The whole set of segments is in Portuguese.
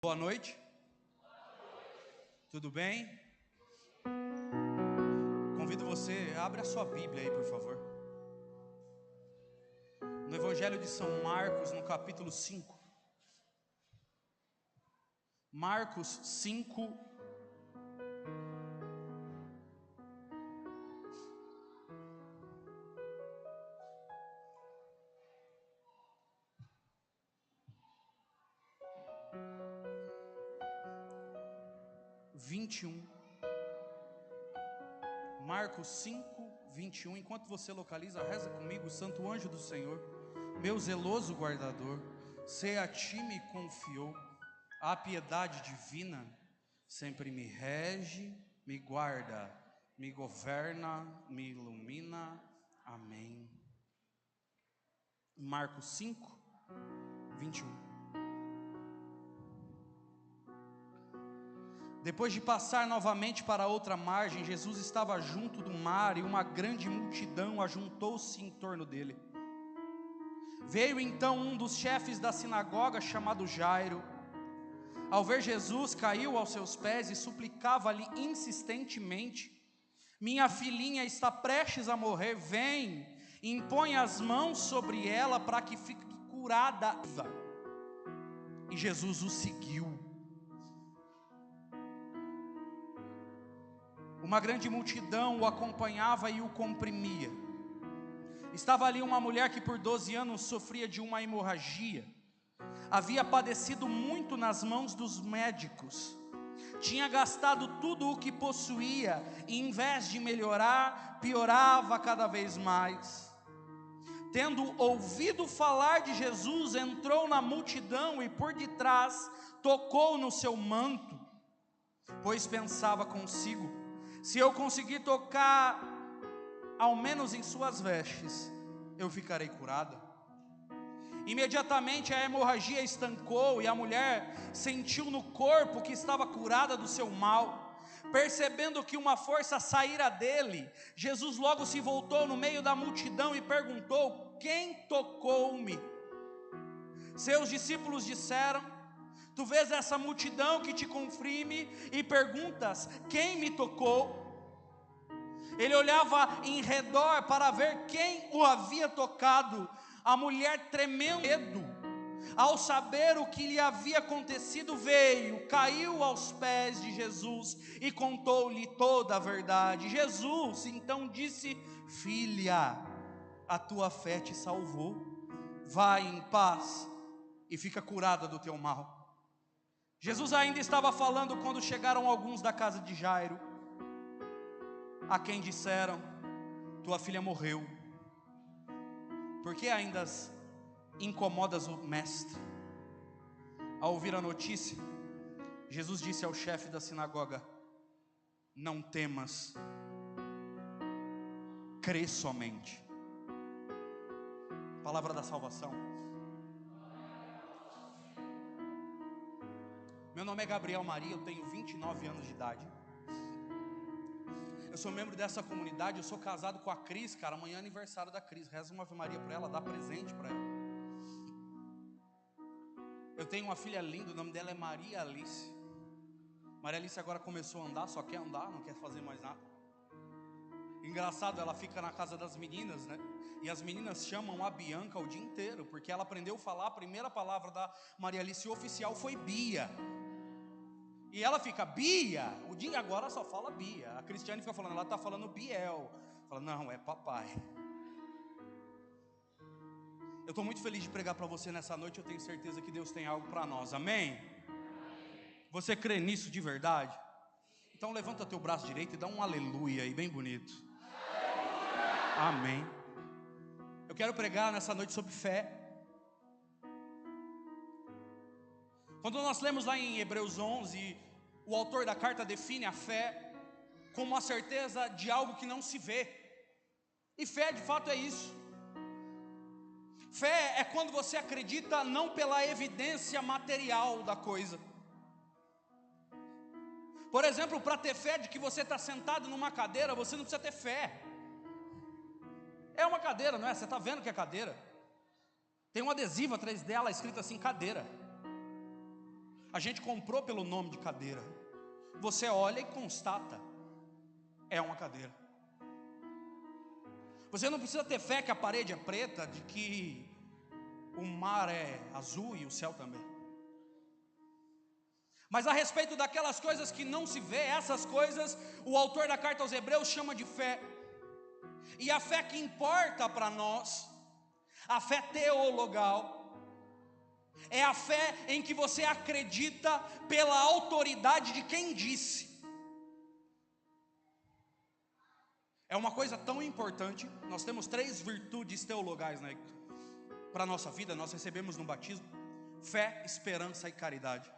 Boa noite. Tudo bem? Convido você, abre a sua Bíblia aí, por favor. No Evangelho de São Marcos, no capítulo 5. Marcos 5. Marcos 5, 21. Enquanto você localiza, reza comigo. Santo anjo do Senhor, meu zeloso guardador, se a ti me confiou a piedade divina, sempre me rege, me guarda, me governa, me ilumina. Amém. Marcos 5, 21. Depois de passar novamente para outra margem, Jesus estava junto do mar e uma grande multidão ajuntou-se em torno dele. Veio então um dos chefes da sinagoga, chamado Jairo. Ao ver Jesus, caiu aos seus pés e suplicava-lhe insistentemente: minha filhinha está prestes a morrer, vem, impõe as mãos sobre ela para que fique curada. E Jesus o seguiu. Uma grande multidão o acompanhava e o comprimia. Estava ali uma mulher que por 12 anos sofria de uma hemorragia. Havia padecido muito nas mãos dos médicos. Tinha gastado tudo o que possuía e em vez de melhorar, piorava cada vez mais. Tendo ouvido falar de Jesus, entrou na multidão e por detrás tocou no seu manto, pois pensava consigo: se eu conseguir tocar ao menos em suas vestes, eu ficarei curada. Imediatamente a hemorragia estancou e a mulher sentiu no corpo que estava curada do seu mal. Percebendo que uma força saíra dele, Jesus logo se voltou no meio da multidão e perguntou: quem tocou-me? Seus discípulos disseram: tu vês essa multidão que te comprime e perguntas: quem me tocou? Ele olhava em redor para ver quem o havia tocado. A mulher, tremendo de medo, ao saber o que lhe havia acontecido, veio, caiu aos pés de Jesus e contou-lhe toda a verdade. Jesus então disse: filha, a tua fé te salvou. Vai em paz e fica curada do teu mal. Jesus ainda estava falando quando chegaram alguns da casa de Jairo, a quem disseram: tua filha morreu. Por que ainda incomodas o mestre? Ao ouvir a notícia, Jesus disse ao chefe da sinagoga: não temas, crê somente. Palavra da salvação. Meu nome é Gabriel Maria, eu tenho 29 anos de idade. Eu sou membro dessa comunidade, eu sou casado com a Cris, cara. Amanhã é aniversário da Cris. Reza uma Ave Maria para ela, dá presente para ela. Eu tenho uma filha linda, o nome dela é Maria Alice. Maria Alice agora começou a andar, só quer andar, não quer fazer mais nada. Engraçado, ela fica na casa das meninas, né? E as meninas chamam a Bianca o dia inteiro, porque ela aprendeu a falar, a primeira palavra da Maria Alice oficial foi Bia. E ela fica, Bia, o dia agora só fala Bia. A Cristiane fica falando, ela está falando Biel. Fala, não, é papai. Eu estou muito feliz de pregar para você nessa noite. Eu tenho certeza que Deus tem algo para nós, amém? Você crê nisso de verdade? Então levanta teu braço direito e dá um aleluia aí, bem bonito. Amém. Eu quero pregar nessa noite sobre fé. Quando nós lemos lá em Hebreus 11, o autor da carta define a fé como a certeza de algo que não se vê. E fé de fato é isso. Fé é quando você acredita não pela evidência material da coisa. Por exemplo, para ter fé de que você está sentado numa cadeira, você não precisa ter fé. É uma cadeira, não é? Você está vendo que é cadeira. Tem um adesivo atrás dela escrito assim, cadeira. A gente comprou pelo nome de cadeira. Você olha e constata, é uma cadeira. Você não precisa ter fé que a parede é preta, de que o mar é azul e o céu também. Mas a respeito daquelas coisas que não se vê, essas coisas, o autor da carta aos Hebreus chama de fé. E a fé que importa para nós, a fé teologal, é a fé em que você acredita pela autoridade de quem disse. É uma coisa tão importante. Nós temos 3 virtudes teologais, né, para a nossa vida. Nós recebemos no batismo: fé, esperança e caridade.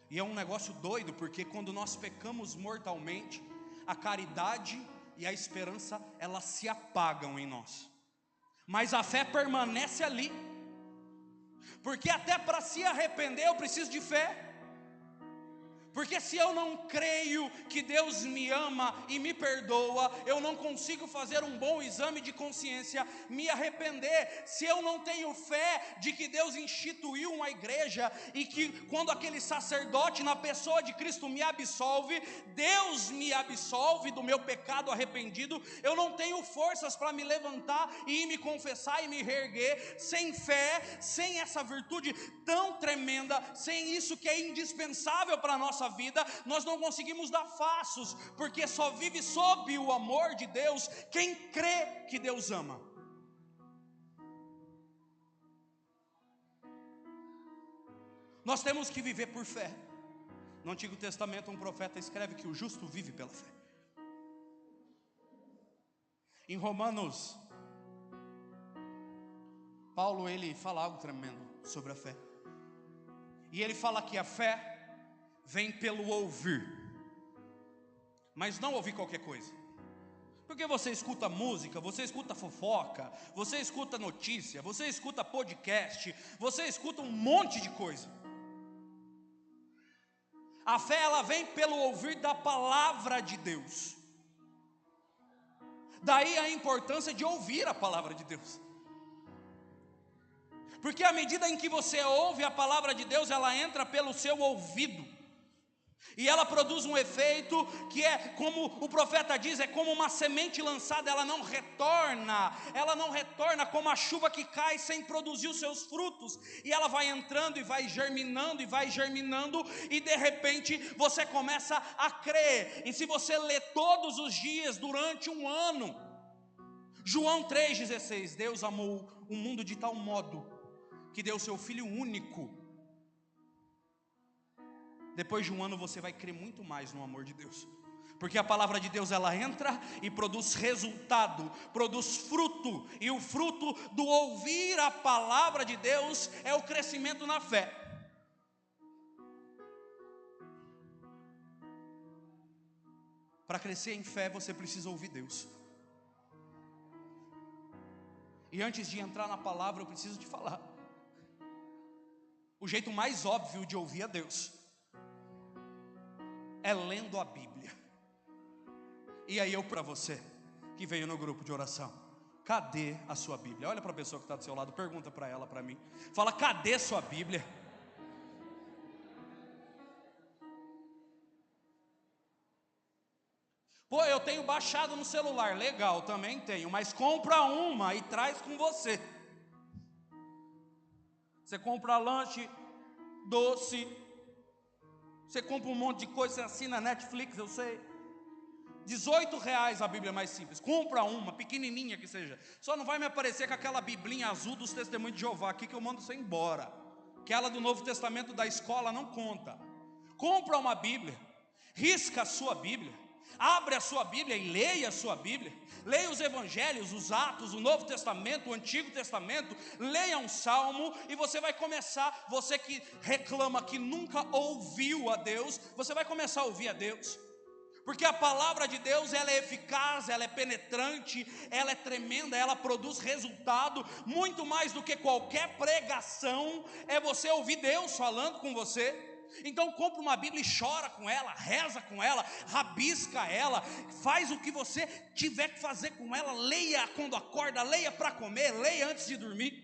E é um negócio doido, porque quando nós pecamos mortalmente, a caridade e a esperança, elas se apagam em nós, mas a fé permanece ali. Porque até para se arrepender eu preciso de fé. Porque se eu não creio que Deus me ama e me perdoa, eu não consigo fazer um bom exame de consciência, me arrepender. Se eu não tenho fé de que Deus instituiu uma igreja e que quando aquele sacerdote na pessoa de Cristo me absolve, Deus me absolve do meu pecado arrependido, eu não tenho forças para me levantar e me confessar e me reerguer. Sem fé, sem essa virtude tão tremenda, sem isso que é indispensável para a nossa vida, nós não conseguimos dar passos, porque só vive sob o amor de Deus quem crê que Deus ama. Nós temos que viver por fé. No Antigo Testamento um profeta escreve que o justo vive pela fé. Em Romanos, Paulo ele fala algo tremendo sobre a fé. E ele fala que a fé vem pelo ouvir, mas não ouvir qualquer coisa. Porque você escuta música, você escuta fofoca, você escuta notícia, você escuta podcast, você escuta um monte de coisa. A fé ela vem pelo ouvir da palavra de Deus. Daí a importância de ouvir a palavra de Deus. Porque à medida em que você ouve a palavra de Deus, ela entra pelo seu ouvido. E ela produz um efeito que é, como o profeta diz, é como uma semente lançada. Ela não retorna como a chuva que cai sem produzir os seus frutos. E ela vai entrando e vai germinando e de repente você começa a crer. E se você lê todos os dias durante um ano, João 3,16, Deus amou o mundo de tal modo que deu seu Filho único. Depois de um ano você vai crer muito mais no amor de Deus, porque a palavra de Deus ela entra e produz resultado, produz fruto, e o fruto do ouvir a palavra de Deus é o crescimento na fé. Para crescer em fé você precisa ouvir Deus. E antes de entrar na palavra eu preciso te falar, o jeito mais óbvio de ouvir a Deus é lendo a Bíblia. E aí eu para você que veio no grupo de oração, cadê a sua Bíblia? Olha para a pessoa que está do seu lado, pergunta para ela, para mim. Fala, cadê sua Bíblia? Pô, eu tenho baixado no celular. Legal, também tenho, mas compra uma e traz com você. Você compra lanche, doce, você compra um monte de coisa, você assina Netflix, eu sei. R$18 a Bíblia mais simples. Compra uma, pequenininha que seja. Só não vai me aparecer com aquela biblinha azul dos Testemunhos de Jeová aqui que eu mando você embora. Aquela do Novo Testamento da escola não conta. Compra uma Bíblia, risca a sua Bíblia, abre a sua Bíblia e leia a sua Bíblia. Leia os Evangelhos, os Atos, o Novo Testamento, o Antigo Testamento. Leia um Salmo e você vai começar. Você que reclama que nunca ouviu a Deus, você vai começar a ouvir a Deus. Porque a palavra de Deus ela é eficaz, ela é penetrante, ela é tremenda, ela produz resultado. Muito mais do que qualquer pregação é você ouvir Deus falando com você. Então compra uma Bíblia e chora com ela, reza com ela, rabisca ela, faz o que você tiver que fazer com ela. Leia quando acorda, leia para comer, leia antes de dormir.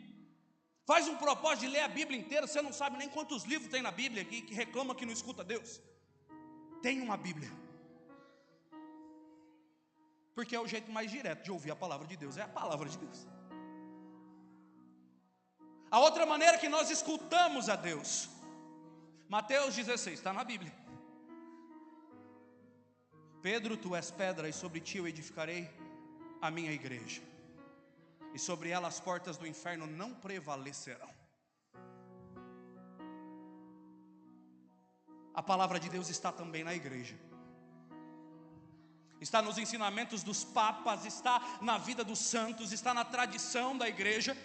Faz um propósito de ler a Bíblia inteira, você não sabe nem quantos livros tem na Bíblia aqui, que reclama que não escuta Deus. Tem uma Bíblia. Porque é o jeito mais direto de ouvir a palavra de Deus, é a palavra de Deus. A outra maneira que nós escutamos a Deus, Mateus 16, está na Bíblia. Pedro, tu és pedra, e sobre ti eu edificarei a minha igreja, e sobre ela as portas do inferno não prevalecerão. A palavra de Deus está também na igreja, está nos ensinamentos dos papas, está na vida dos santos, está na tradição da igreja.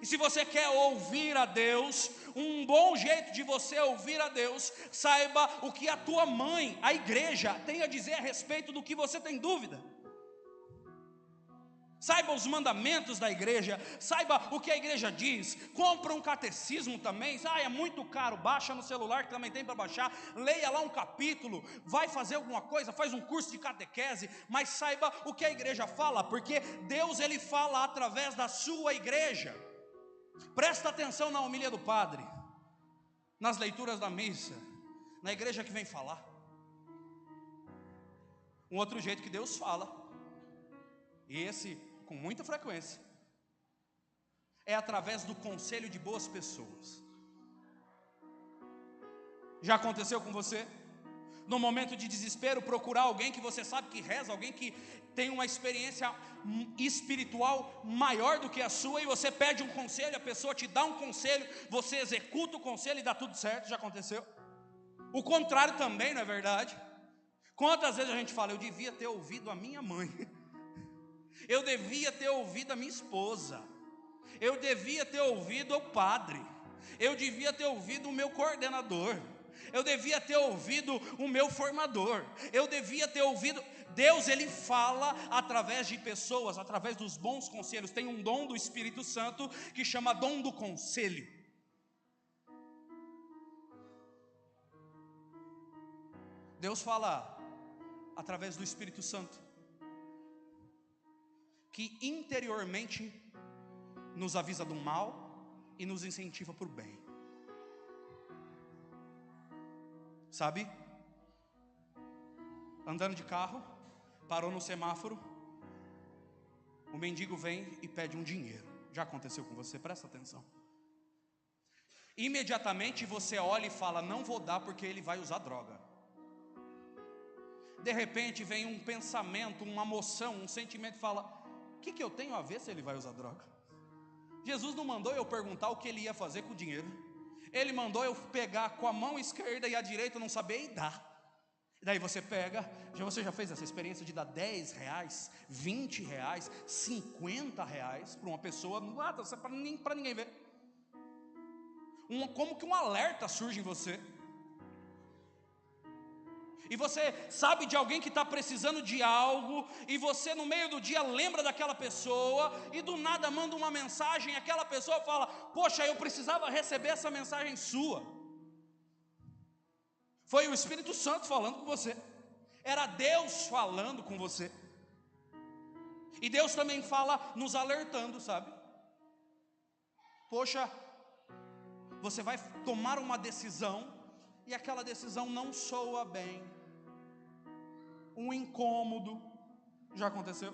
E se você quer ouvir a Deus, um bom jeito de você ouvir a Deus, saiba o que a tua mãe, a igreja, tem a dizer a respeito do que você tem dúvida. Saiba os mandamentos da igreja, saiba o que a igreja diz. Compra um catecismo também. É muito caro, baixa no celular que também tem para baixar. Leia lá um capítulo, vai fazer alguma coisa, faz um curso de catequese. Mas saiba o que a igreja fala, porque Deus ele fala através da sua igreja. Presta atenção na homilia do padre, nas leituras da missa, na igreja que vem falar. Um outro jeito que Deus fala, e esse com muita frequência, é através do conselho de boas pessoas. Já aconteceu com você? No momento de desespero, procurar alguém que você sabe que reza, alguém que tem uma experiência espiritual maior do que a sua, e você pede um conselho, a pessoa te dá um conselho, você executa o conselho e dá tudo certo. Já aconteceu? O contrário também, não é verdade? Quantas vezes a gente fala, eu devia ter ouvido a minha mãe, eu devia ter ouvido a minha esposa, eu devia ter ouvido o padre, eu devia ter ouvido o meu coordenador, eu devia ter ouvido o meu formador, eu devia ter ouvido. Deus ele fala através de pessoas, através dos bons conselhos. Tem um dom do Espírito Santo que chama dom do conselho. Deus fala através do Espírito Santo, que interiormente nos avisa do mal e nos incentiva para o bem. Sabe? Andando de carro, parou no semáforo, o mendigo vem e pede um dinheiro. Já aconteceu com você? Presta atenção. Imediatamente você olha e fala, não vou dar porque ele vai usar droga. De repente vem um pensamento, uma emoção, um sentimento e fala, o que eu tenho a ver se ele vai usar droga? Jesus não mandou eu perguntar o que ele ia fazer com o dinheiro. Ele mandou eu pegar com a mão esquerda e a direita não saber e dar. E daí você pega, você já fez essa experiência de dar 10 reais, 20 reais, 50 reais para uma pessoa, para ninguém ver. Como que um alerta surge em você. E você sabe de alguém que está precisando de algo, e você no meio do dia lembra daquela pessoa, e do nada manda uma mensagem, e aquela pessoa fala, poxa, eu precisava receber essa mensagem sua. Foi o Espírito Santo falando com você, era Deus falando com você. E Deus também fala nos alertando, sabe? Poxa, você vai tomar uma decisão, e aquela decisão não soa bem, um incômodo. Já aconteceu?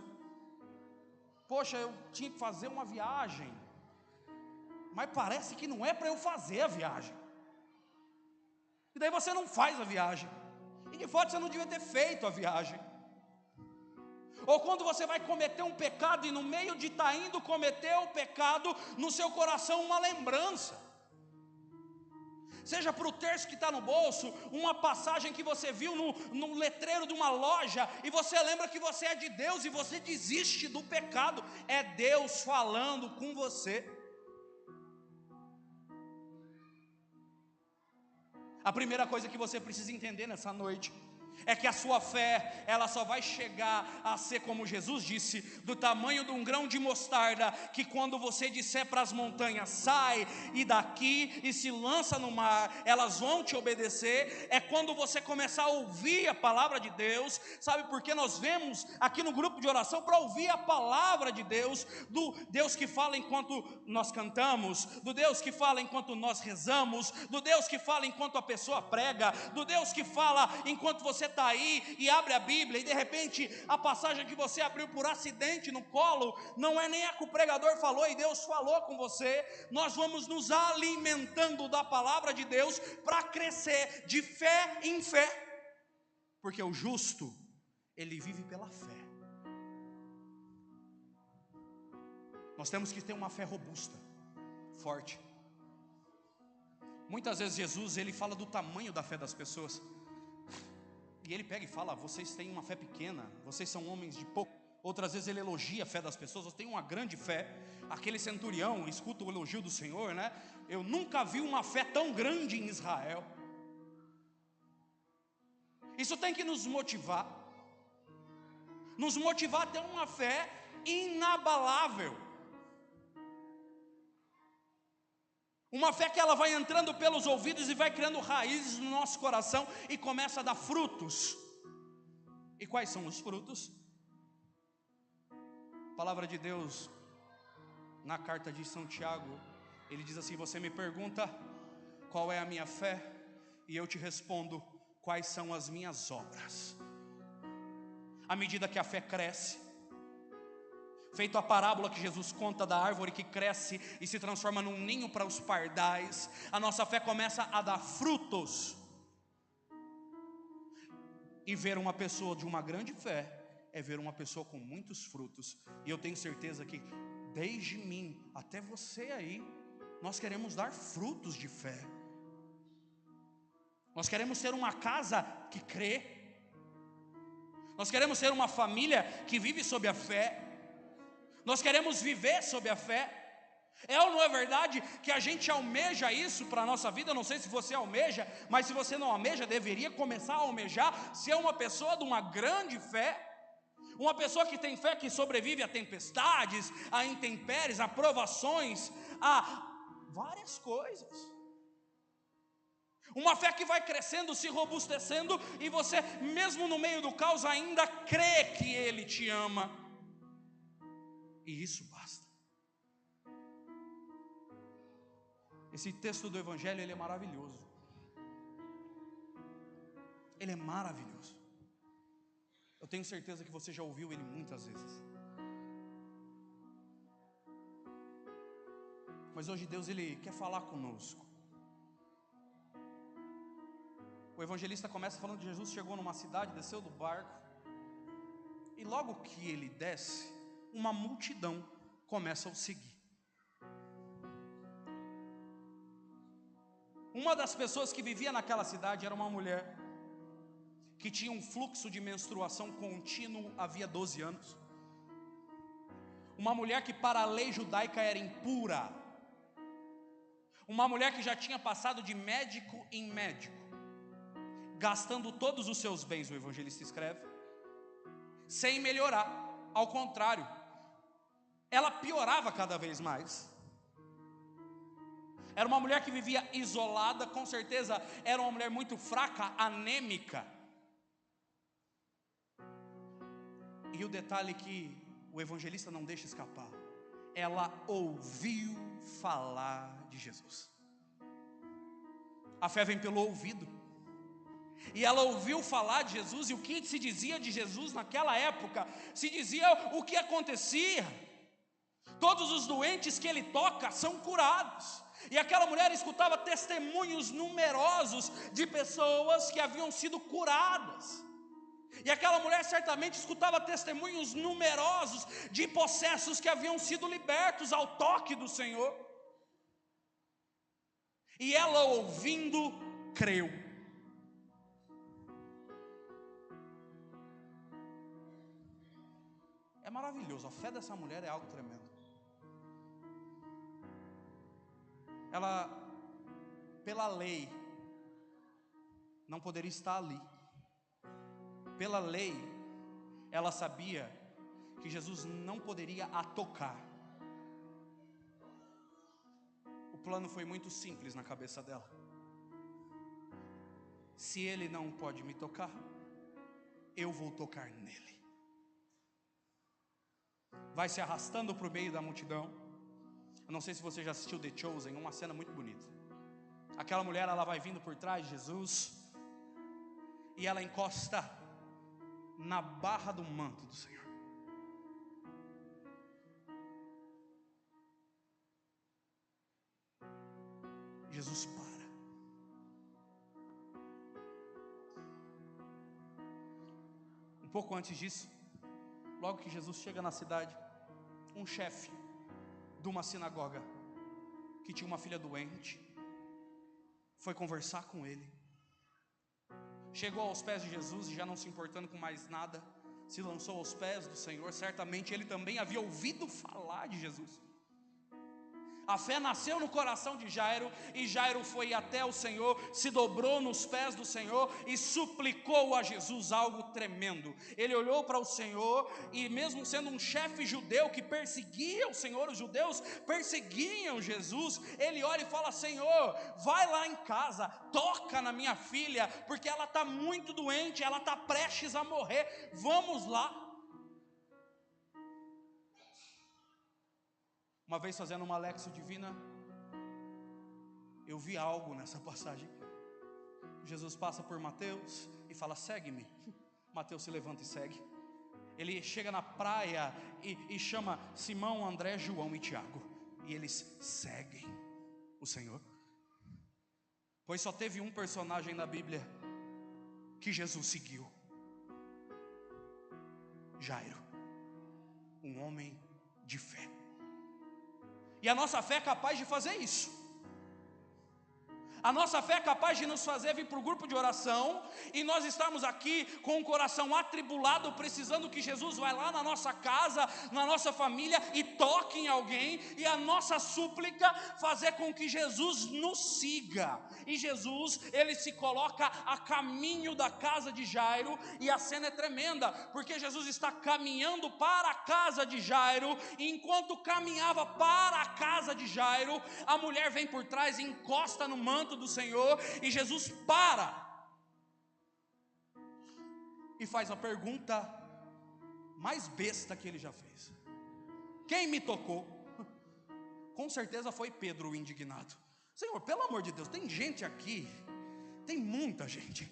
Poxa, eu tinha que fazer uma viagem, mas parece que não é para eu fazer a viagem. E daí você não faz a viagem, e de fato você não devia ter feito a viagem. Ou quando você vai cometer um pecado, e no meio de estar indo cometer o pecado, no seu coração uma lembrança, seja para o terço que está no bolso, uma passagem que você viu no letreiro de uma loja, e você lembra que você é de Deus, e você desiste do pecado. É Deus falando com você. A primeira coisa que você precisa entender nessa noite é que a sua fé, ela só vai chegar a ser, como Jesus disse, do tamanho de um grão de mostarda, que quando você disser para as montanhas, sai e daqui e se lança no mar, elas vão te obedecer. É quando você começar a ouvir a palavra de Deus, sabe, porque nós vemos aqui no grupo de oração para ouvir a palavra de Deus, do Deus que fala enquanto nós cantamos, do Deus que fala enquanto nós rezamos, do Deus que fala enquanto a pessoa prega, do Deus que fala enquanto você está aí e abre a Bíblia, e de repente a passagem que você abriu por acidente no colo, não é nem a que o pregador falou e Deus falou com você. Nós vamos nos alimentando da palavra de Deus para crescer de fé em fé, porque o justo, ele vive pela fé. Nós temos que ter uma fé robusta, forte. Muitas vezes Jesus, ele fala do tamanho da fé das pessoas, e ele pega e fala, vocês têm uma fé pequena, vocês são homens de pouco. Outras vezes ele elogia a fé das pessoas, vocês têm uma grande fé. Aquele centurião escuta o elogio do Senhor, né? Eu nunca vi uma fé tão grande em Israel. Isso tem que nos motivar a ter uma fé inabalável. Uma fé que ela vai entrando pelos ouvidos e vai criando raízes no nosso coração e começa a dar frutos. E quais são os frutos? A palavra de Deus, na carta de São Tiago, ele diz assim: você me pergunta qual é a minha fé, e eu te respondo quais são as minhas obras. À medida que a fé cresce, feito a parábola que Jesus conta da árvore que cresce e se transforma num ninho para os pardais, a nossa fé começa a dar frutos. E ver uma pessoa de uma grande fé é ver uma pessoa com muitos frutos. E eu tenho certeza que desde mim até você aí, nós queremos dar frutos de fé. Nós queremos ser uma casa que crê. Nós queremos ser uma família que vive sob a fé. Nós queremos viver sob a fé. É ou não é verdade que a gente almeja isso para a nossa vida? Eu não sei se você almeja, mas se você não almeja, deveria começar a almejar ser uma pessoa de uma grande fé. Uma pessoa que tem fé, que sobrevive a tempestades, a intempéries, a provações, a várias coisas. Uma fé que vai crescendo, se robustecendo, e você, mesmo no meio do caos, ainda crê que Ele te ama. E isso basta. Esse texto do Evangelho, ele é maravilhoso. Ele é maravilhoso. Eu tenho certeza que você já ouviu ele muitas vezes. Mas hoje Deus, ele quer falar conosco. O evangelista começa falando que Jesus chegou numa cidade, desceu do barco, e logo que ele desce, uma multidão começa a o seguir. Uma das pessoas que vivia naquela cidade era uma mulher que tinha um fluxo de menstruação contínuo havia 12 anos. Uma mulher que para a lei judaica era impura. Uma mulher que já tinha passado de médico em médico, gastando todos os seus bens, o evangelista escreve, sem melhorar. Ao contrário, ela piorava cada vez mais. Era uma mulher que vivia isolada, com certeza era uma mulher muito fraca, anêmica. E o detalhe que o evangelista não deixa escapar: ela ouviu falar de Jesus. A fé vem pelo ouvido. E ela ouviu falar de Jesus, e o que se dizia de Jesus naquela época? Se dizia o que acontecia. Todos os doentes que ele toca são curados. E aquela mulher escutava testemunhos numerosos de pessoas que haviam sido curadas. E aquela mulher certamente escutava testemunhos numerosos de possessos que haviam sido libertos ao toque do Senhor. E ela, ouvindo, creu. É maravilhoso, a fé dessa mulher é algo tremendo. Ela, pela lei, não poderia estar ali. Pela lei, ela sabia que Jesus não poderia a tocar. O plano foi muito simples na cabeça dela. Se ele não pode me tocar, eu vou tocar nele. Vai se arrastando para o meio da multidão. Eu não sei se você já assistiu The Chosen, uma cena muito bonita. Aquela mulher, ela vai vindo por trás de Jesus e ela encosta na barra do manto do Senhor. Jesus para. Um pouco antes disso, logo que Jesus chega na cidade, um chefe de uma sinagoga que tinha uma filha doente foi conversar com ele. Chegou aos pés de Jesus e, já não se importando com mais nada, se lançou aos pés do Senhor. Certamente ele também havia ouvido falar de Jesus. A fé nasceu no coração de Jairo, e Jairo foi até o Senhor, se dobrou nos pés do Senhor e suplicou a Jesus algo tremendo. Ele olhou para o Senhor, e mesmo sendo um chefe judeu que perseguia o Senhor, os judeus perseguiam Jesus, ele olha e fala: Senhor, vai lá em casa, toca na minha filha, porque ela está muito doente, ela está prestes a morrer, vamos lá. Uma vez fazendo uma Lexio Divina, eu vi algo nessa passagem. Jesus passa por Mateus e fala: segue-me. Mateus se levanta e segue. Ele chega na praia e chama Simão, André, João e Tiago, e eles seguem o Senhor. Pois só teve um personagem na Bíblia que Jesus seguiu: Jairo, um homem de fé. E a nossa fé é capaz de fazer isso. A nossa fé é capaz de nos fazer vir para o grupo de oração e nós estarmos aqui com o coração atribulado, precisando que Jesus vá lá na nossa casa, na nossa família e toque em alguém, e a nossa súplica fazer com que Jesus nos siga. E Jesus, ele se coloca a caminho da casa de Jairo, e a cena é tremenda, porque Jesus está caminhando para a casa de Jairo, e enquanto caminhava para a casa de Jairo, a mulher vem por trás e encosta no manto do Senhor, e Jesus para e faz a pergunta mais besta que ele já fez: quem me tocou? Com certeza foi Pedro o indignado. Senhor, pelo amor de Deus, tem gente aqui, tem muita gente,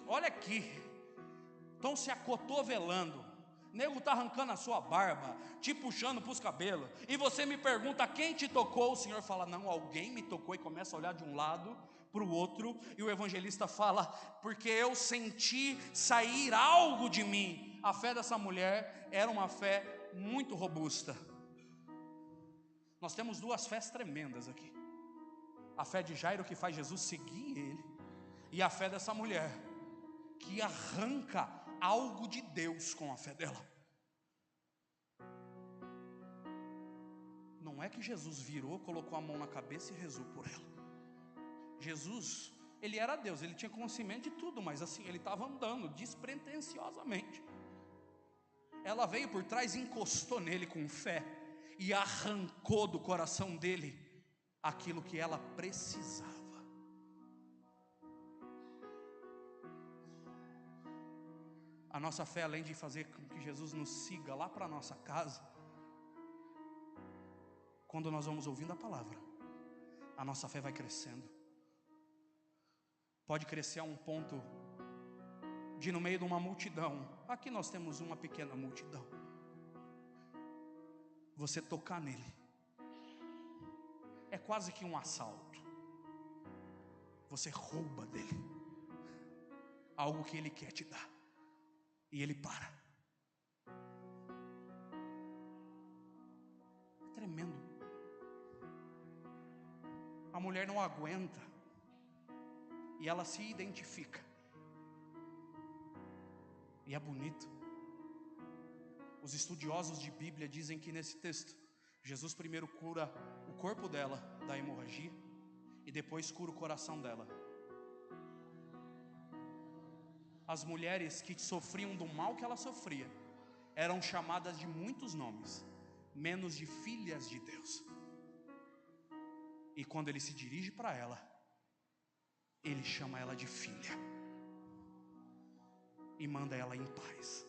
olha aqui, estão se acotovelando, nego está arrancando a sua barba, te puxando para os cabelos, e você me pergunta quem te tocou. O Senhor fala: não, alguém me tocou, e começa a olhar de um lado para o outro, e o evangelista fala: porque eu senti sair algo de mim. A fé dessa mulher era uma fé muito robusta. Nós temos duas fés tremendas aqui: a fé de Jairo, que faz Jesus seguir ele, e a fé dessa mulher, que arranca algo de Deus com a fé dela. Não é que Jesus virou, colocou a mão na cabeça e rezou por ela. Jesus, ele era Deus, ele tinha conhecimento de tudo, mas assim, ele estava andando despretensiosamente. Ela veio por trás e encostou nele com fé, e arrancou do coração dele aquilo que ela precisava. A nossa fé, além de fazer com que Jesus nos siga lá para a nossa casa, quando nós vamos ouvindo a palavra, a nossa fé vai crescendo. Pode crescer a um ponto de, no meio de uma multidão, aqui nós temos uma pequena multidão, você tocar nele é quase que um assalto. Você rouba dele algo que ele quer te dar, e ele para. É tremendo. A mulher não aguenta, e ela se identifica, e é bonito. Os estudiosos de Bíblia dizem que nesse texto, Jesus primeiro cura o corpo dela da hemorragia, e depois cura o coração dela. as mulheres que sofriam do mal que ela sofria eram chamadas de muitos nomes, menos de filhas de Deus. E quando ele se dirige para ela, ele chama ela de filha e manda ela em paz.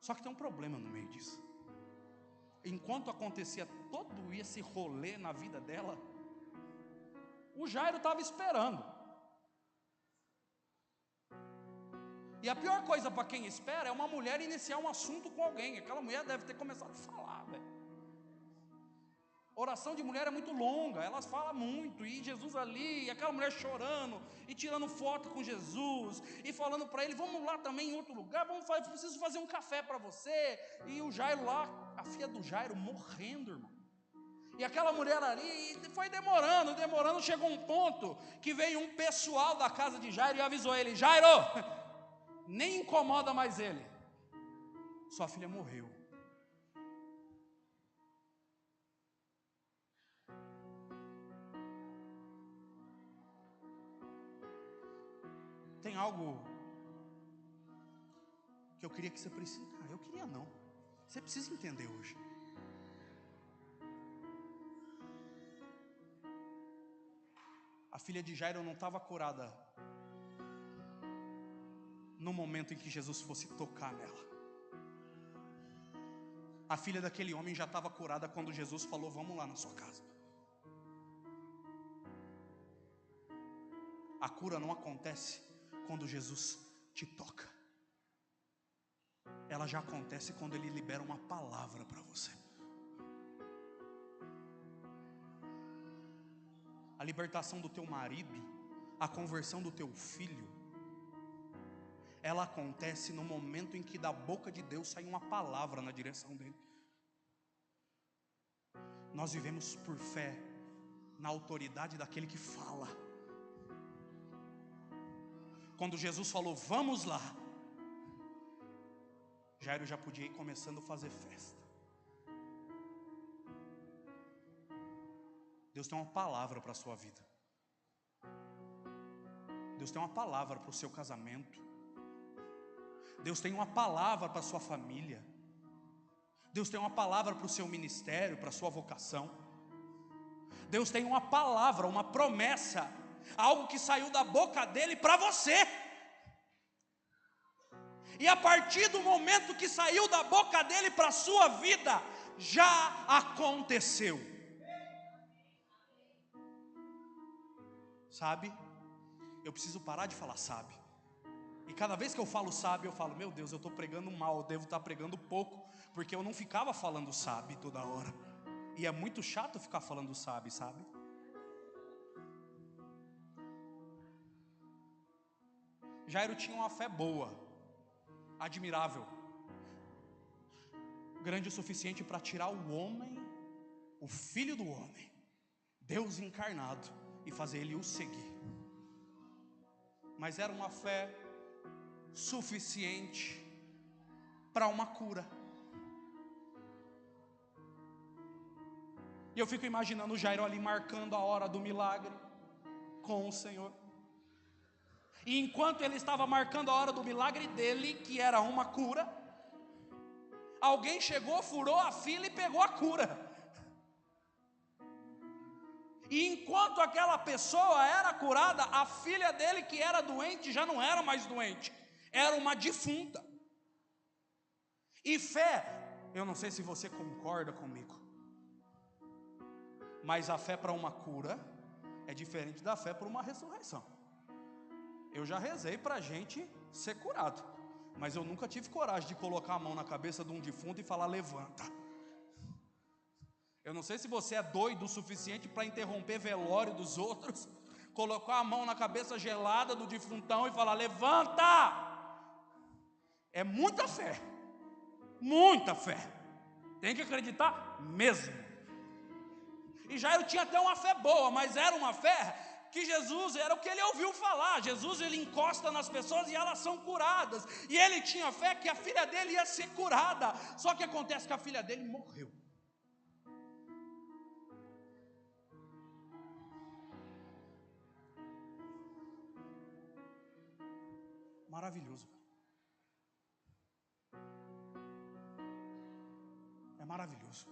Só que tem um problema no meio disso. Enquanto acontecia todo esse rolê na vida dela, o Jairo estava esperando. E a pior coisa para quem espera é uma mulher iniciar um assunto com alguém. Aquela mulher deve ter começado a falar, velho. Oração de mulher é muito longa, elas falam muito, e Jesus ali, e aquela mulher chorando, e tirando foto com Jesus, e falando para ele, vamos lá também em outro lugar, preciso fazer um café para você, e o Jairo lá, a filha do Jairo morrendo, irmão, e aquela mulher ali, e foi demorando, chegou um ponto, que veio um pessoal da casa de Jairo, e avisou ele, Jairo, nem incomoda mais ele, sua filha morreu. Tem algo que eu queria que você precisa. Eu queria não. Você precisa entender hoje. A filha de Jairo não estava curada no momento em que Jesus fosse tocar nela. A filha daquele homem já estava curada quando Jesus falou, vamos lá na sua casa. A cura não acontece quando Jesus te toca. Ela já acontece quando Ele libera uma palavra para você. A libertação do teu marido, a conversão do teu filho, ela acontece no momento em que da boca de Deus sai uma palavra na direção dele. Nós vivemos por fé na autoridade daquele que fala. Quando Jesus falou, vamos lá, Jairo já podia ir começando a fazer festa. Deus tem uma palavra para a sua vida. Deus tem uma palavra para o seu casamento. Deus tem uma palavra para a sua família. Deus tem uma palavra para o seu ministério, para a sua vocação. Deus tem uma palavra, uma promessa, algo que saiu da boca dele para você. E a partir do momento que saiu da boca dele para a sua vida, já aconteceu. Sabe? Eu preciso parar de falar sabe. E cada vez que eu falo sabe, eu falo, meu Deus, eu estou pregando mal, eu devo estar pregando pouco, porque eu não ficava falando sabe toda hora. E é muito chato ficar falando sabe. Jairo tinha uma fé boa, admirável, grande o suficiente para tirar o homem, o filho do homem, Deus encarnado, e fazer ele o seguir. Mas era uma fé suficiente para uma cura. E eu fico imaginando o Jairo ali marcando a hora do milagre com o Senhor. E enquanto ele estava marcando a hora do milagre dele, que era uma cura, alguém chegou, furou a fila e pegou a cura. E enquanto aquela pessoa era curada, a filha dele que era doente já não era mais doente, era uma defunta. E fé, eu não sei se você concorda comigo, mas a fé para uma cura é diferente da fé para uma ressurreição. Eu já rezei para a gente ser curado, mas eu nunca tive coragem de colocar a mão na cabeça de um defunto e falar levanta. Eu não sei se você é doido o suficiente para interromper velório dos outros, colocar a mão na cabeça gelada do defuntão e falar levanta. É muita fé, muita fé. Tem que acreditar mesmo. E Jairo tinha até uma fé boa, mas era uma fé que Jesus, era o que ele ouviu falar. Jesus, ele encosta nas pessoas e elas são curadas. E ele tinha fé que a filha dele ia ser curada. Só que acontece que a filha dele morreu. maravilhoso. É maravilhoso.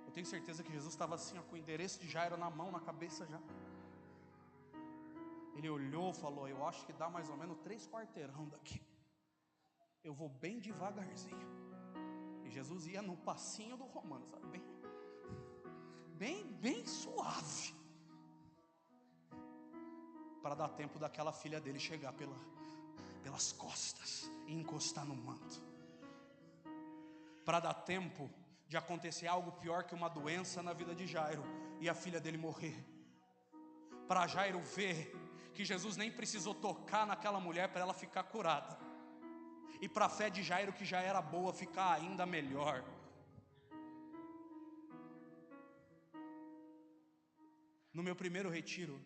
Eu tenho certeza que Jesus estava assim, ó, com o endereço de Jairo na mão, na cabeça já. Ele olhou e falou: eu acho que dá mais ou menos 3 quarteirão daqui. Eu vou bem devagarzinho. E Jesus ia no passinho do romano, sabe? Bem suave. Para dar tempo daquela filha dele chegar pelas costas e encostar no manto. Para dar tempo de acontecer algo pior que uma doença na vida de Jairo e a filha dele morrer. Para Jairo ver que Jesus nem precisou tocar naquela mulher para ela ficar curada. E para a fé de Jairo, que já era boa, ficar ainda melhor. No meu primeiro retiro,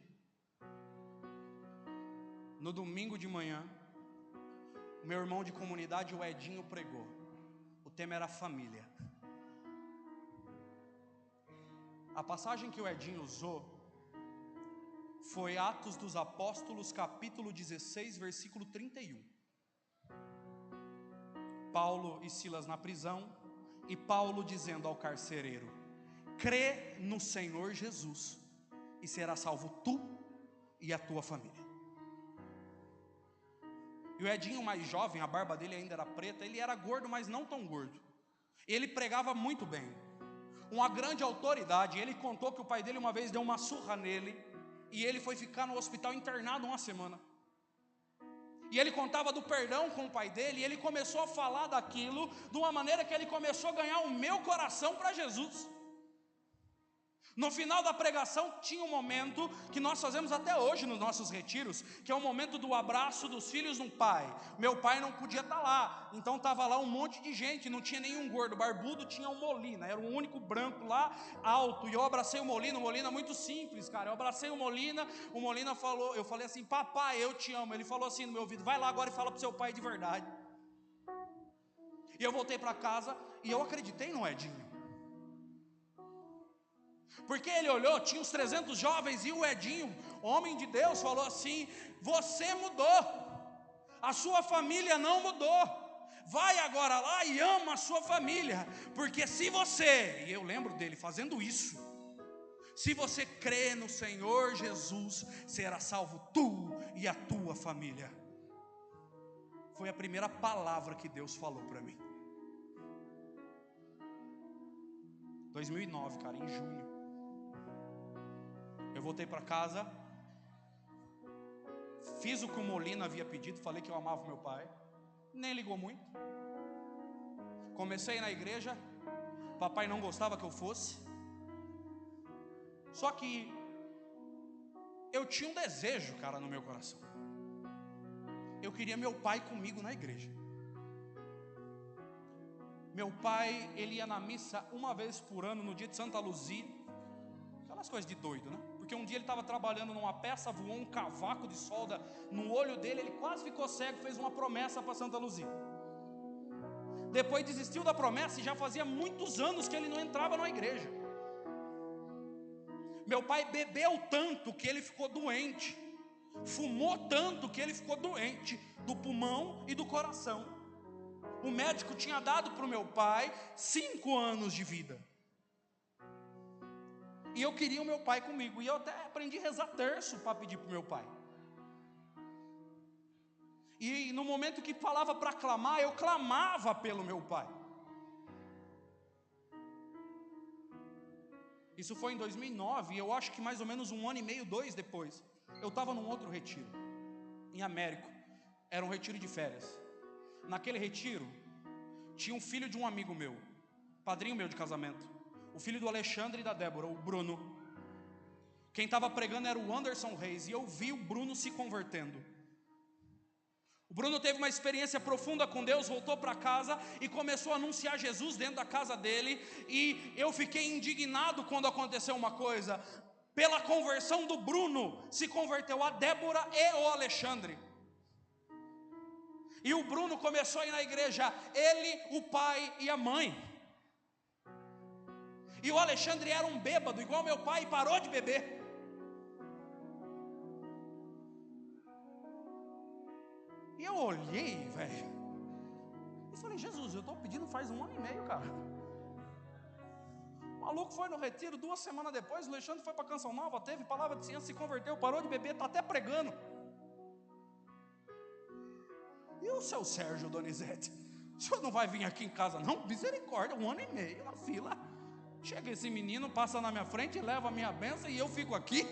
no domingo de manhã, o meu irmão de comunidade, o Edinho, pregou. O tema era família. A passagem que o Edinho usou foi Atos dos Apóstolos, capítulo 16, versículo 31. Paulo e Silas na prisão, e Paulo dizendo ao carcereiro: crê no Senhor Jesus, e será salvo tu e a tua família. E o Edinho, mais jovem, a barba dele ainda era preta, ele era gordo, mas não tão gordo. Ele pregava muito bem, uma grande autoridade. Ele contou que o pai dele uma vez deu uma surra nele, e ele foi ficar no hospital internado 1 semana. E ele contava do perdão com o pai dele, e ele começou a falar daquilo de uma maneira que ele começou a ganhar o meu coração para Jesus. No final da pregação tinha um momento que nós fazemos até hoje nos nossos retiros, que é o momento do abraço dos filhos no pai. Meu pai não podia estar lá, então estava lá um monte de gente, não tinha nenhum gordo, barbudo, tinha um Molina, era o único branco lá, alto, e eu abracei o Molina muito simples, cara. Eu abracei o Molina falou, eu falei assim: papai, eu te amo. Ele falou assim no meu ouvido: vai lá agora e fala para o seu pai de verdade. E eu voltei para casa e eu acreditei no Edinho. Porque ele olhou, tinha uns 300 jovens, e o Edinho, homem de Deus, falou assim: você mudou, a sua família não mudou, vai agora lá e ama a sua família, porque se você, e eu lembro dele fazendo isso, se você crê no Senhor Jesus, será salvo tu e a tua família. Foi a primeira palavra que Deus falou para mim. 2009, cara, em junho. Eu voltei para casa, fiz o que o Molina havia pedido, falei que eu amava o meu pai, nem ligou muito. Comecei na igreja, papai não gostava que eu fosse, só que eu tinha um desejo, cara, no meu coração. Eu queria meu pai comigo na igreja. Meu pai, ele ia na missa uma vez por ano, no dia de Santa Luzia. Aquelas coisas de doido, né? Porque um dia ele estava trabalhando numa peça, voou um cavaco de solda no olho dele, ele quase ficou cego, fez uma promessa para Santa Luzia. Depois desistiu da promessa e já fazia muitos anos que ele não entrava na igreja. Meu pai bebeu tanto que ele ficou doente, fumou tanto que ele ficou doente do pulmão e do coração. O médico tinha dado para o meu pai 5 anos de vida. E eu queria o meu pai comigo. E eu até aprendi a rezar terço para pedir para o meu pai. E no momento que falava para clamar, eu clamava pelo meu pai. Isso foi em 2009. E eu acho que mais ou menos 1 ano e meio, 2 depois, eu estava num outro retiro, em Américo. Era um retiro de férias. Naquele retiro, tinha um filho de um amigo meu, padrinho meu de casamento, o filho do Alexandre e da Débora, o Bruno. Quem estava pregando era o Anderson Reis, e eu vi o Bruno se convertendo. O Bruno teve uma experiência profunda com Deus, voltou para casa e começou a anunciar Jesus dentro da casa dele. E eu fiquei indignado quando aconteceu uma coisa: pela conversão do Bruno, se converteu a Débora e o Alexandre. E o Bruno começou a ir na igreja, ele, o pai e a mãe. E o Alexandre era um bêbado, igual meu pai, e parou de beber. olhei, velho, e falei: Jesus, eu estou pedindo faz 1 ano e meio, cara. O maluco foi no retiro, 2 semanas depois, o Alexandre foi para Canção Nova, teve palavra de ciência, se converteu, parou de beber, está até pregando. E o seu Sérgio Donizete? O senhor não vai vir aqui em casa não? Misericórdia, 1 ano e meio na fila. Chega esse menino, passa na minha frente, leva a minha bênção e eu fico aqui.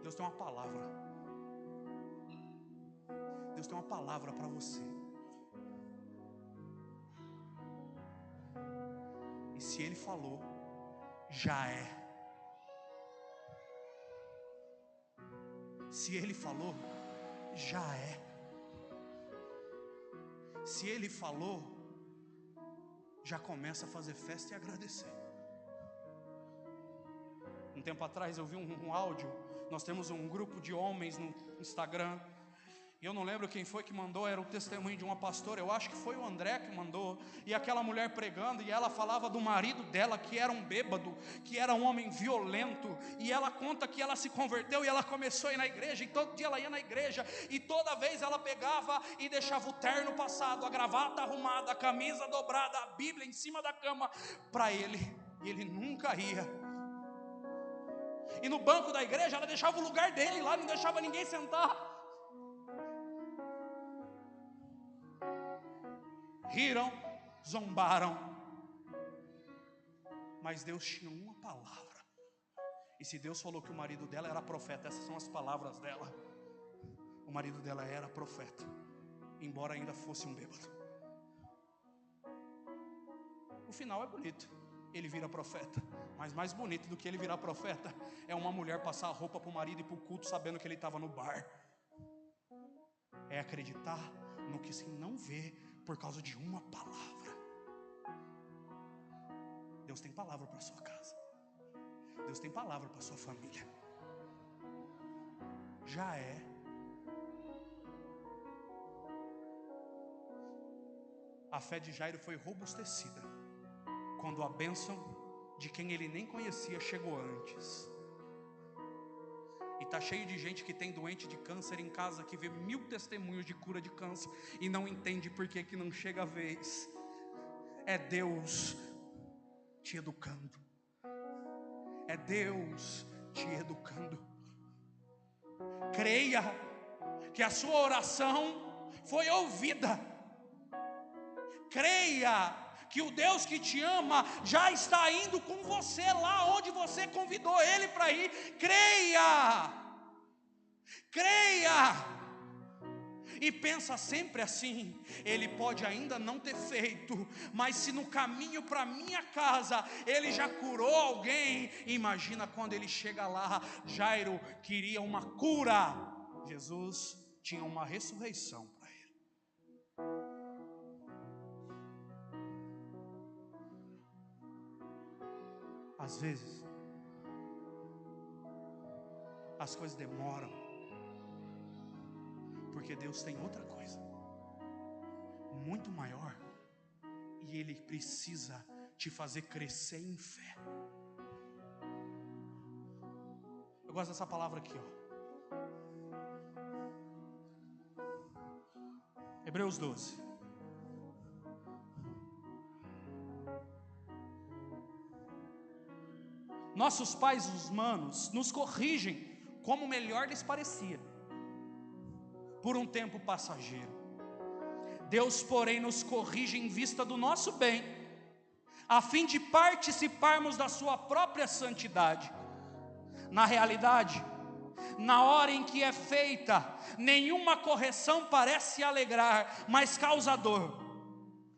Deus tem uma palavra. Deus tem uma palavra para você. E se Ele falou, já é. Se Ele falou, já é. Se Ele falou, já começa a fazer festa e agradecer. Um tempo atrás eu vi um áudio. Nós temos um grupo de homens no Instagram. E eu não lembro quem foi que mandou, era o testemunho de uma pastora, eu acho que foi o André que mandou, e aquela mulher pregando, e ela falava do marido dela, que era um bêbado, que era um homem violento, e ela conta que ela se converteu, e ela começou a ir na igreja, e todo dia ela ia na igreja, e toda vez ela pegava e deixava o terno passado, a gravata arrumada, a camisa dobrada, a Bíblia em cima da cama, para ele, e ele nunca ia. E no banco da igreja, ela deixava o lugar dele lá, não deixava ninguém sentar. Riram, zombaram, mas Deus tinha uma palavra. E se Deus falou que o marido dela era profeta, essas são as palavras dela. O marido dela era profeta, embora ainda fosse um bêbado. O final é bonito, ele vira profeta. Mas mais bonito do que ele virar profeta é uma mulher passar a roupa para o marido e para o culto sabendo que ele estava no bar. É acreditar no que se não vê por causa de uma palavra. Deus tem palavra para a sua casa. Deus tem palavra para a sua família. Já é. A fé de Jairo foi robustecida quando a bênção de quem ele nem conhecia chegou antes. E está cheio de gente que tem doente de câncer em casa, que vê 1000 testemunhos de cura de câncer e não entende por que não chega a vez. É Deus te educando. É Deus te educando. Creia que a sua oração foi ouvida. Creia que o Deus que te ama já está indo com você lá onde você convidou Ele para ir. Creia, creia, e pensa sempre assim: Ele pode ainda não ter feito, mas se no caminho para minha casa Ele já curou alguém, imagina quando Ele chega lá. Jairo queria uma cura, Jesus tinha uma ressurreição para ele. Às vezes as coisas demoram porque Deus tem outra coisa muito maior e Ele precisa te fazer crescer em fé. Eu gosto dessa palavra aqui, ó. Hebreus 12. Nossos pais humanos nos corrigem como melhor lhes parecia, por um tempo passageiro. Deus, porém, nos corrige em vista do nosso bem, a fim de participarmos da sua própria santidade. Na realidade, na hora em que é feita, nenhuma correção parece alegrar, mas causa dor.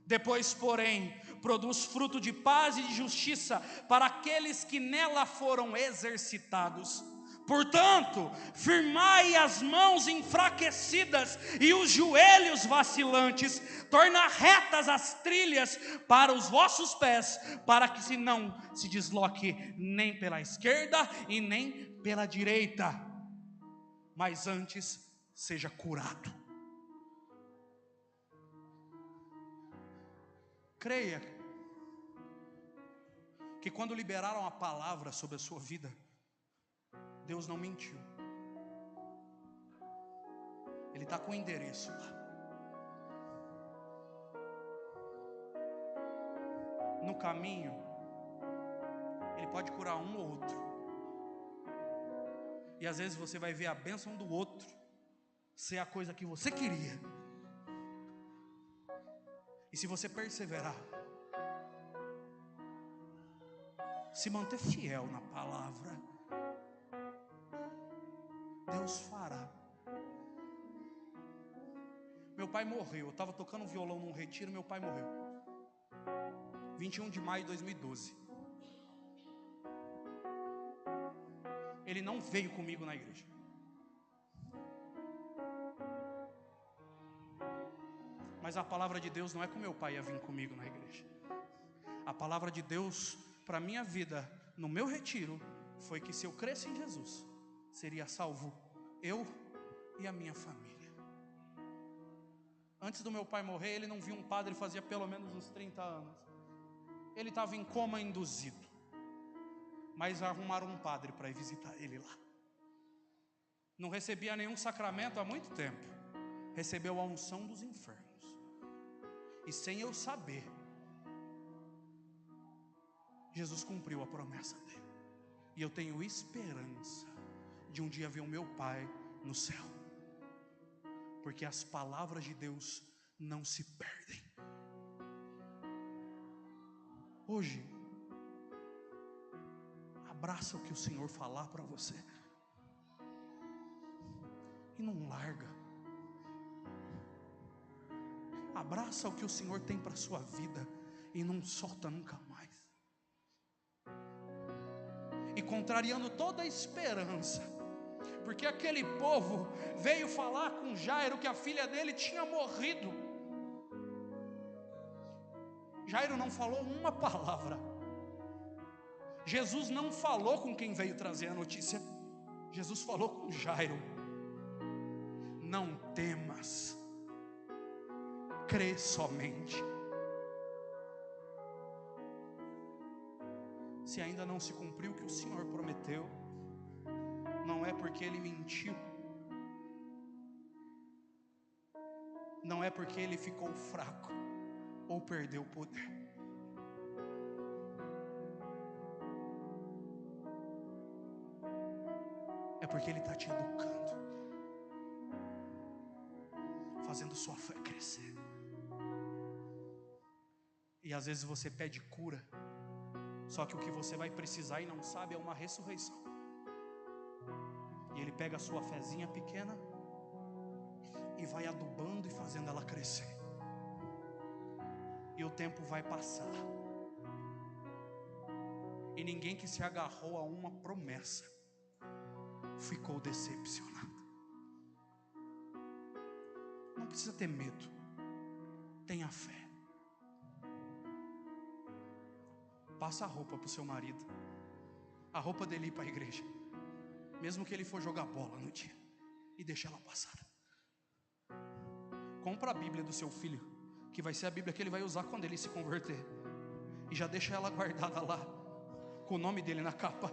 Depois, porém, produz fruto de paz e de justiça para aqueles que nela foram exercitados. Portanto, firmai as mãos enfraquecidas e os joelhos vacilantes, torna retas as trilhas para os vossos pés, para que se não se desloque nem pela esquerda e nem pela direita, mas antes seja curado. Creia que quando liberaram a palavra sobre a sua vida, Deus não mentiu. Ele está com o endereço lá. No caminho, Ele pode curar um ou outro. E às vezes você vai ver a bênção do outro ser a coisa que você queria. E se você perseverar, se manter fiel na palavra, Deus fará. Meu pai morreu. Eu estava tocando violão num retiro, meu pai morreu. 21 de maio de 2012. Ele não veio comigo na igreja. Mas a palavra de Deus não é que o meu pai ia vir comigo na igreja. A palavra de Deus para a minha vida, no meu retiro, foi que se eu cresce em Jesus, seria salvo eu e a minha família. Antes do meu pai morrer, ele não viu um padre fazia pelo menos uns 30 anos. Ele estava em coma induzido. Mas arrumaram um padre para ir visitar ele lá. Não recebia nenhum sacramento há muito tempo. Recebeu a unção dos infernos. E sem eu saber, Jesus cumpriu a promessa dele. E eu tenho esperança de um dia ver o meu pai no céu. Porque as palavras de Deus não se perdem. Hoje, abraça o que o Senhor falar para você. E não larga. Abraça o que o Senhor tem para a sua vida. E não solta nunca mais. E contrariando toda a esperança, porque aquele povo veio falar com Jairo que a filha dele tinha morrido. Jairo não falou uma palavra. Jesus não falou com quem veio trazer a notícia. Jesus falou com Jairo: não temas, crê somente. Se ainda não se cumpriu o que o Senhor prometeu, não é porque Ele mentiu, não é porque Ele ficou fraco ou perdeu o poder. É porque Ele está te educando, fazendo sua fé crescer. E às vezes você pede cura, só que o que você vai precisar e não sabe é uma ressurreição. E Ele pega a sua fezinha pequena e vai adubando e fazendo ela crescer. E o tempo vai passar. E ninguém que se agarrou a uma promessa ficou decepcionado. Não precisa ter medo. Tenha fé. Passa a roupa para o seu marido. A roupa dele ir para a igreja. Mesmo que ele for jogar bola no dia. E deixa ela passada. Compra a Bíblia do seu filho, que vai ser a Bíblia que ele vai usar quando ele se converter. E já deixa ela guardada lá, com o nome dele na capa.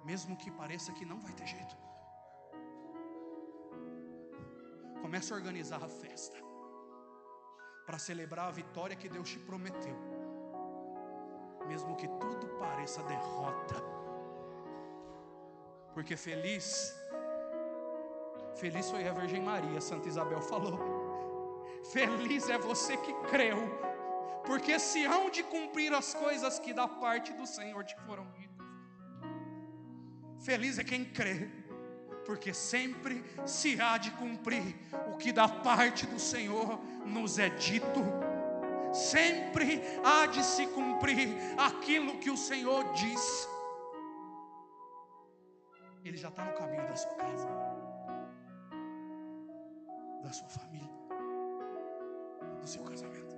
Mesmo que pareça que não vai ter jeito. Comece a organizar a festa para celebrar a vitória que Deus te prometeu. Mesmo que tudo pareça derrota. Porque feliz foi a Virgem Maria, Santa Isabel falou. Feliz é você que creu, porque se hão de cumprir as coisas que da parte do Senhor te foram ditas. Feliz é quem crê, porque sempre se há de cumprir o que da parte do Senhor nos é dito. Sempre há de se cumprir aquilo que o Senhor diz. Ele já está no caminho da sua casa, da sua família, do seu casamento.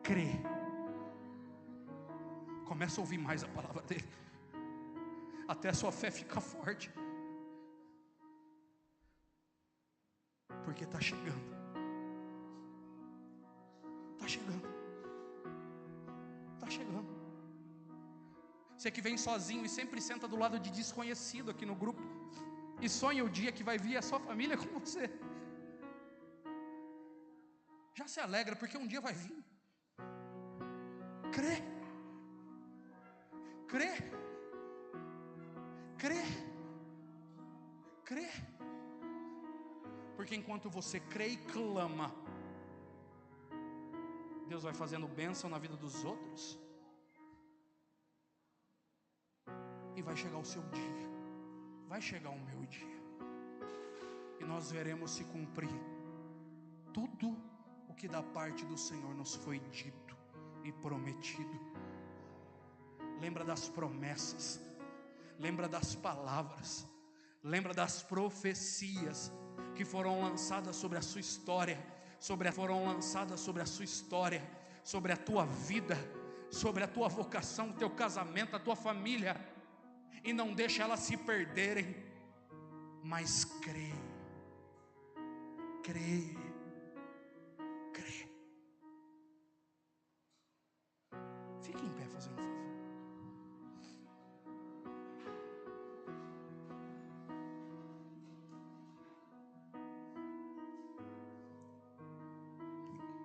Crê. Começa a ouvir mais a palavra dele, até a sua fé ficar forte, porque está chegando. Está chegando. está chegando. Você que vem sozinho e sempre senta do lado de desconhecido aqui no grupo, e sonha o dia que vai vir a sua família com você, já se alegra, porque um dia vai vir. Crê, crê, crê, crê, porque enquanto você crê e clama, Deus vai fazendo bênção na vida dos outros, e vai chegar o seu dia, vai chegar o meu dia, e nós veremos se cumprir tudo o que da parte do Senhor nos foi dito e prometido. Lembra das promessas, lembra das palavras, lembra das profecias que foram lançadas sobre a sua história, foram lançadas sobre a sua história, sobre a tua vida, sobre a tua vocação, o teu casamento, a tua família, e não deixa elas se perderem, mas crê, crê, crê. Fique em pé fazendo um favor.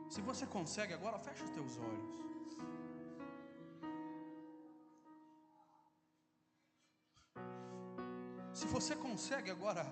Se você consegue agora, fecha os teus olhos. Se você consegue agora